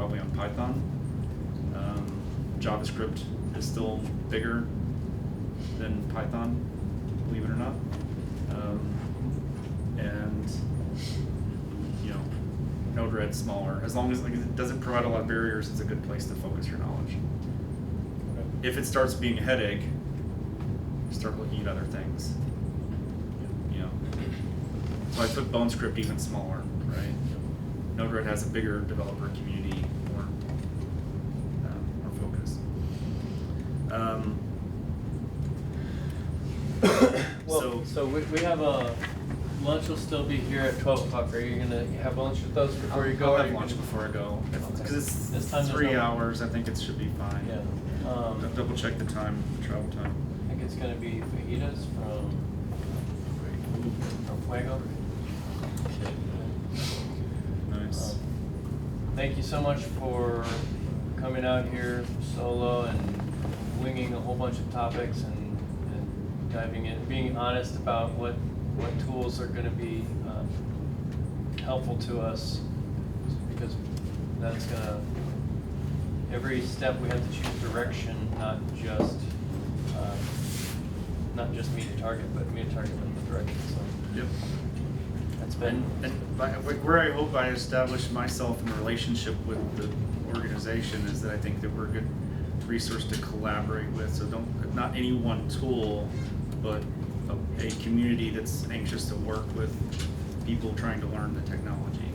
probably on Python. JavaScript is still bigger than Python, believe it or not. And you know, Node-RED's smaller. As long as it doesn't provide a lot of barriers, it's a good place to focus your knowledge. If it starts being a headache, start looking at other things. You know, so I put BoneScript even smaller, right? Node-RED has a bigger developer community, more focus. So we have a lunch will still be here at 12 o'clock. Are you gonna have lunch with us before you go? I'll have lunch before I go. Because it's 3 hours, I think it should be fine. Yeah. I'll double check the time, the travel time. I think it's gonna be fajitas from Fuego. Nice. Thank you so much for coming out here solo and winging a whole bunch of topics and diving in, being honest about what tools are going to be helpful to us, because that's going to, every step we have to choose direction, not just meet a target, but meet a target with the direction. So yep. That's been where I hope I establish myself in a relationship with the organization is that I think that we're a good resource to collaborate with. So not any one tool, but a community that's anxious to work with people trying to learn the technology.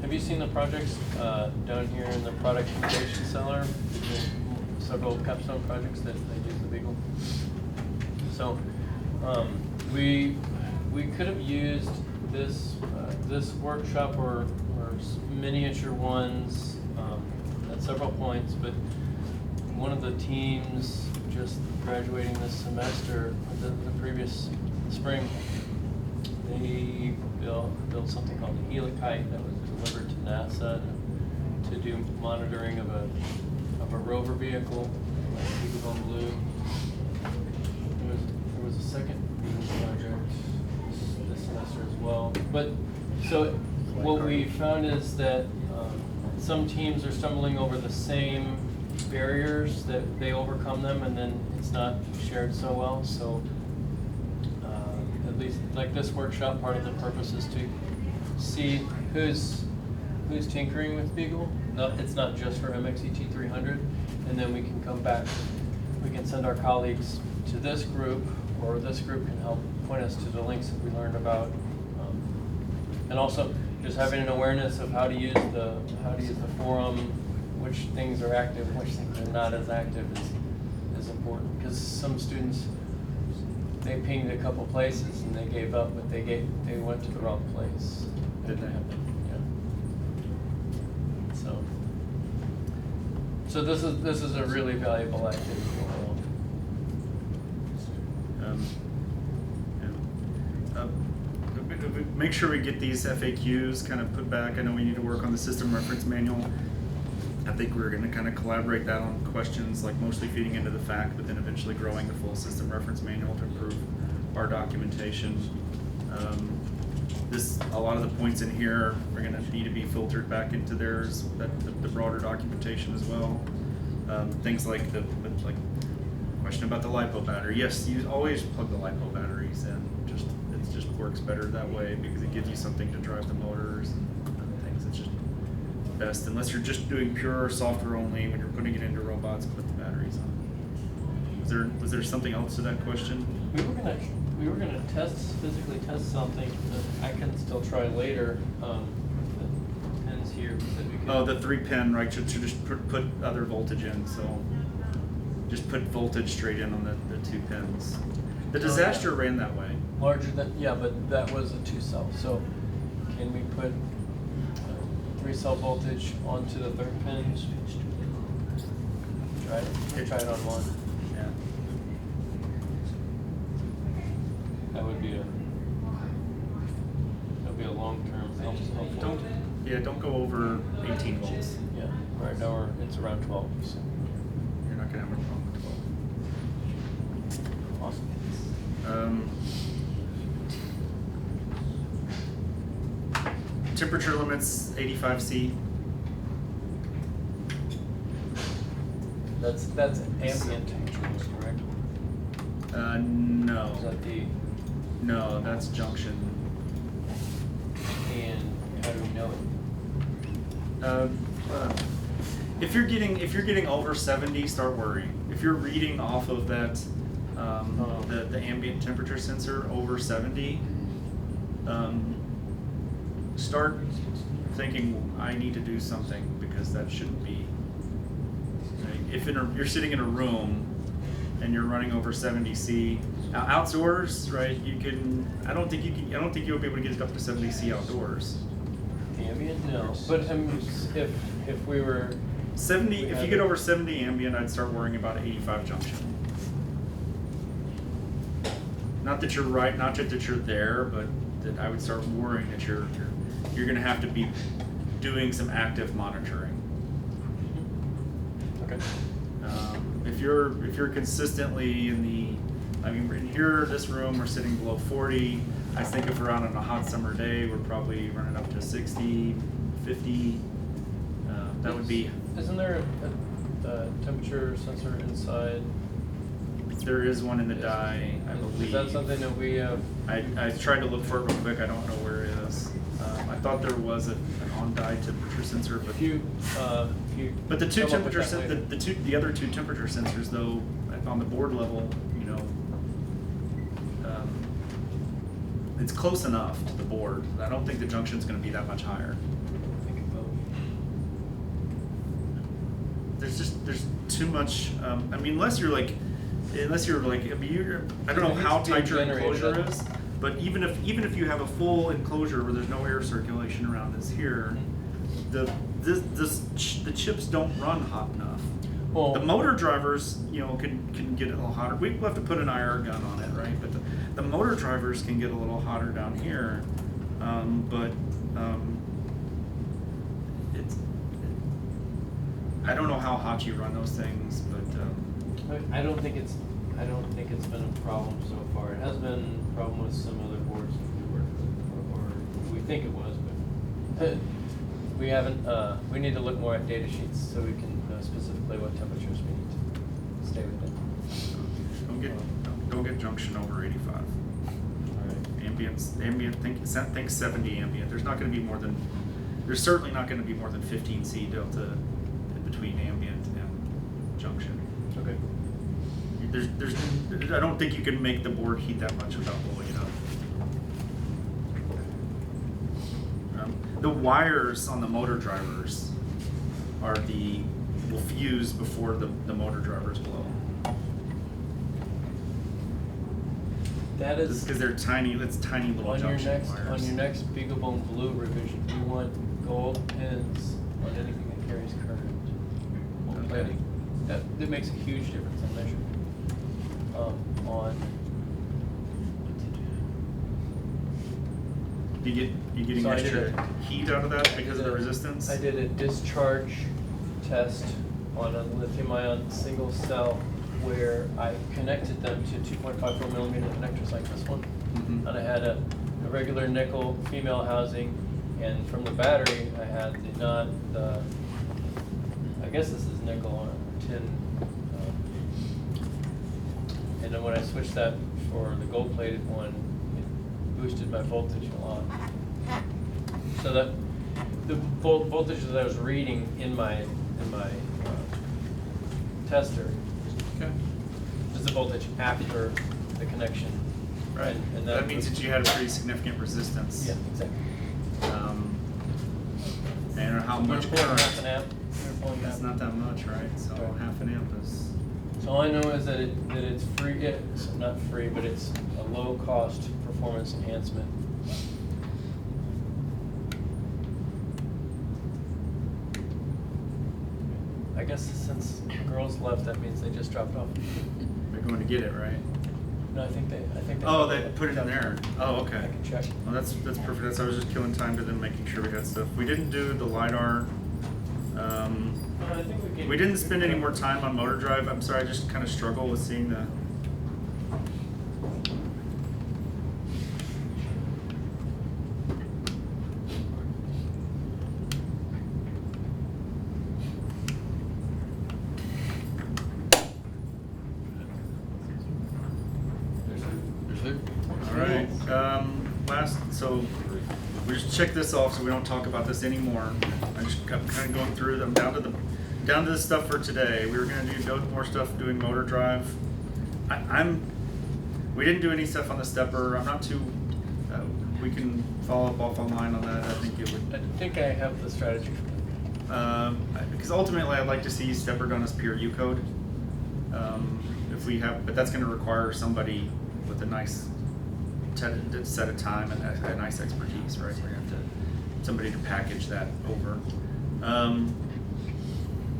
Have you seen the projects down here in the product innovation cellar? Several capstone projects that they use the Beagle. So we could have used this workshop or miniature ones at several points, but one of the teams just graduating this semester, the previous spring, they built something called the Helicite that was delivered to NASA to do monitoring of a rover vehicle, like Beaglebone Blue. There was a second project this semester as well. But so what we found is that some teams are stumbling over the same barriers, that they overcome them and then it's not shared so well. So at least like this workshop, part of the purpose is to see who's tinkering with Beagle. No, it's not just for MXET 300, and then we can come back, we can send our colleagues to this group, or this group can help point us to the links that we learned about. And also just having an awareness of how to use the forum, which things are active, which things are not as active is important. Because some students, they pinged a couple places and they gave up, but they went to the wrong place. Did they? Yeah. So this is a really valuable activity. Make sure we get these FAQs kind of put back. I know we need to work on the system reference manual. I think we're going to kind of collaborate that on questions, like mostly feeding into the fact, but then eventually growing the full system reference manual to improve our documentation. A lot of the points in here are going to need to be filtered back into theirs, the broader documentation as well. Things like the question about the LiPo battery. Yes, you always plug the LiPo batteries in. It just works better that way because it gives you something to drive the motors and things. It's just best, unless you're just doing pure software only. When you're putting it into robots, put the batteries on. Was there something else to that question? We were gonna physically test something that I can still try later. The pins here. The 3-pin, right? Should just put other voltage in. So just put voltage straight in on the 2 pins. The disaster ran that way. Larger than, yeah, but that was a 2-cell. So can we put 3-cell voltage onto the 3rd pin? Try it on one. Yeah. That would be a long-term helpful. Don't go over 18 volts. Yeah. Right now it's around 12. So. You're not gonna have a problem with 12. Awesome. Temperature limits 85°C. That's ambient temperatures, correct? No. Is that the, No, that's junction. and how do we know it? If you're getting over 70, start worrying. If you're reading off of that, the ambient temperature sensor over 70, start thinking I need to do something because that shouldn't be. Right? If you're sitting in a room and you're running over 70 C, outdoors, right? You can. I don't think you'll be able to get it up to 70 C outdoors. Ambient? No. But if we were 70. If you get over 70 ambient, I'd start worrying about 85 junction. Not that you're right, not that you're there, but that I would start worrying that you're going to have to be doing some active monitoring. Okay. If you're consistently in the, I mean, in here, this room, we're sitting below 40. I think if we're out on a hot summer day, we're probably running up to 60, 50. That would be. Isn't there a temperature sensor inside? There is one in the die, I believe. Is that something that we have? I tried to look for it real quick. I don't know where it is. I thought there was an on-die temperature sensor, but but the two temperature the other two temperature sensors though on the board level, you know, it's close enough to the board. I don't think the junction's going to be that much higher. There's too much. I mean, unless you're like, I mean, I don't know how tight your enclosure is, but even if you have a full enclosure where there's no air circulation around this here, the chips don't run hot enough. Well, the motor drivers, you know, can get a little hotter. We'll have to put an IR gun on it, right? But the motor drivers can get a little hotter down here, I don't know how hot you run those things, but I don't think it's been a problem so far. It has been a problem with some other boards that we work with, or we think it was, but we haven't. We need to look more at data sheets so we can know specifically what temperatures we need to stay within. don't get junction over 85. All right. Ambient. Think 70 ambient. There's certainly not going to be more than 15 C delta between ambient and junction. Okay. I don't think you can make the board heat that much without blowing it up. The wires on the motor drivers will fuse before the motor drivers blow. That is because they're tiny. It's tiny little junction wires. On your next Beaglebone Blue revision, you want gold pins on anything that carries current. Okay. That makes a huge difference in measurement. You getting So extra heat out of that because of the resistance? I did a discharge test on a lithium-ion single cell where I connected them to 2.54 millimeter connectors like this one, Mm-hmm. and I had a regular nickel female housing, and from the battery I had the I guess this is nickel on a tin, and then when I switched that for the gold-plated one, it boosted my voltage a lot. So that the voltage that I was reading in my tester is the voltage after the connection. Right. And that means that you had a pretty significant resistance. Yeah, exactly. And how much You're pulling current? half an amp. You're pulling That's not that much, right? So Right. half an amp is. So all I know is that it's free. It's not free, but it's a low cost performance enhancement. I guess since the girls left, that means they just dropped off. They're going to get it, right? No, I think they. Oh, they put it in there. Oh, okay. I can check. Well, that's perfect. I was just killing time to them, making sure we got stuff. We didn't do the LiDAR. I think We didn't spend any more time on motor drive. I'm sorry, I just kind of struggle with seeing the. check this off so we don't talk about this anymore. I just kept kind of going through them down to the stuff for today. We were gonna do more stuff doing motor drive. We didn't do any stuff on the stepper. I'm not too. We can follow up offline on that. I think it would. I think I have the strategy for that. Because ultimately, I'd like to see stepper done as pure U code. If we have, but that's going to require somebody with a nice set of time and a nice expertise, right? We're going to have somebody to package that over.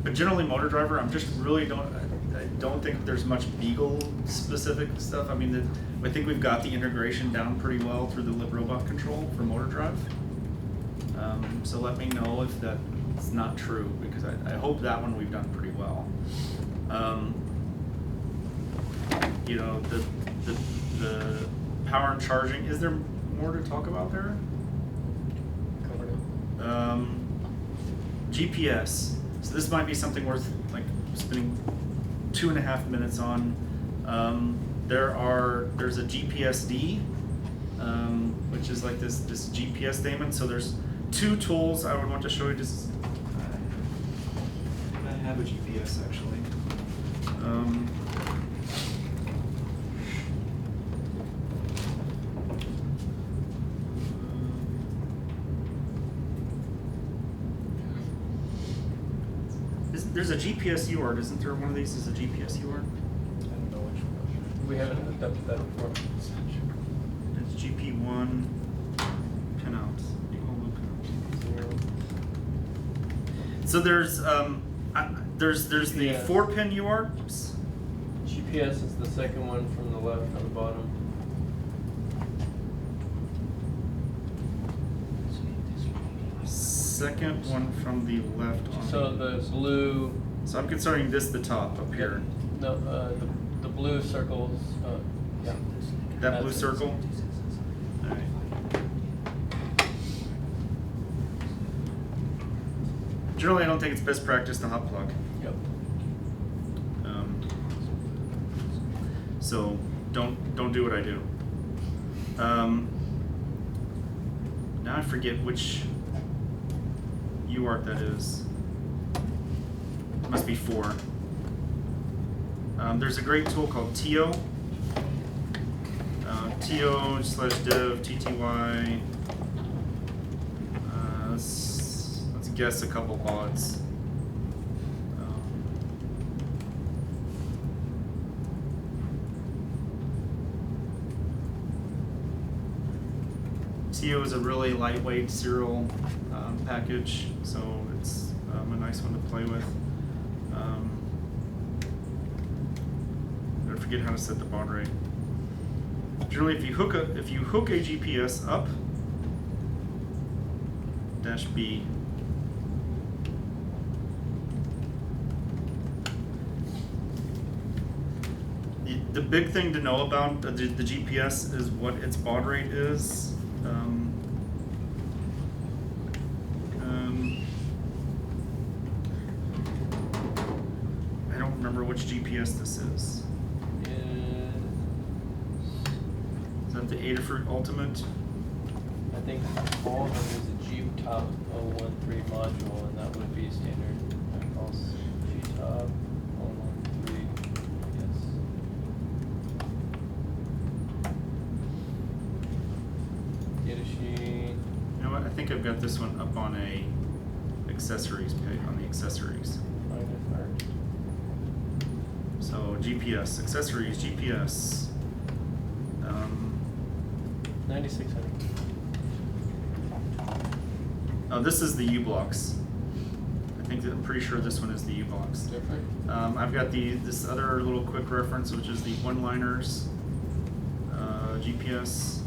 But generally, motor driver, I'm just really I don't think there's much Beagle specific stuff. I mean, I think we've got the integration down pretty well through the librobot control for motor drive. So let me know if that's not true, because I hope that one we've done pretty well. You know, the power and charging, is there more to talk about there? GPS. So this might be something worth like spending 2.5 minutes on. There's a GPSD, which is like this GPS daemon. So there's 2 tools I would want to show you. Just I have a GPS actually. There's a GPS UART, isn't there? One of these is a GPS UART. I don't know which one. We haven't hooked up to that before. It's GP1 pinouts. So there's the 4-pin UARTs. GPS is the second one from the left on the bottom. Second one from the left on. So the blue. So I'm considering this the top up here. No, the blue circles. Yeah. That blue circle. All right. Generally, I don't think it's best practice to hot plug. Yep. So don't do what I do. Now I forget which UART that is. It must be 4. There's a great tool called TO. TO/dev TTY. Let's guess a couple odds. TO is a really lightweight serial package, so it's a nice one to play with. I forget how to set the baud rate. Generally, if you hook a GPS up -B, the big thing to know about the GPS is what its baud rate is. I don't remember which GPS this is. Is that the Adafruit Ultimate? I think all of them is a G-Top 013 module, and that would be standard. G-Top 013, yes. Data sheet. You know what? I think I've got this one up on a accessories page, on the accessories. So GPS, accessories, GPS. 9600. Oh, this is the U-blocks. I'm pretty sure this one is the U-blocks. Different. I've got this other little quick reference, which is the one-liners GPS.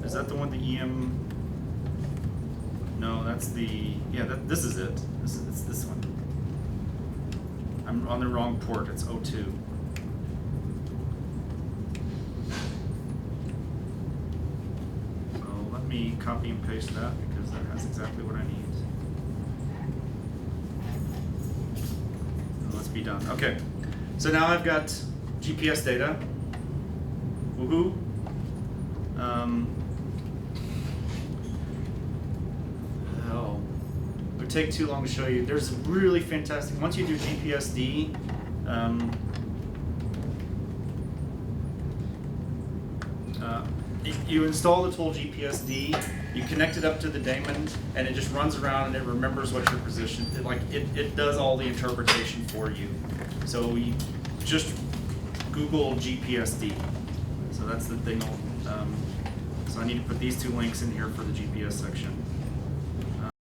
Is that the one, the EM? No, that's the, this is it. It's this one. I'm on the wrong port, it's 02. So let me copy and paste that, because that has exactly what I need. Let's be done. Okay, so now I've got GPS data. Woohoo! Oh, it would take too long to show you. There's really fantastic, once you do GPSD, you install the tool GPSD, you connect it up to the daemon, and it just runs around and it remembers what your position, it does all the interpretation for you. So you just Google GPSD. So that's the thing. So I need to put these two links in here for the GPS section.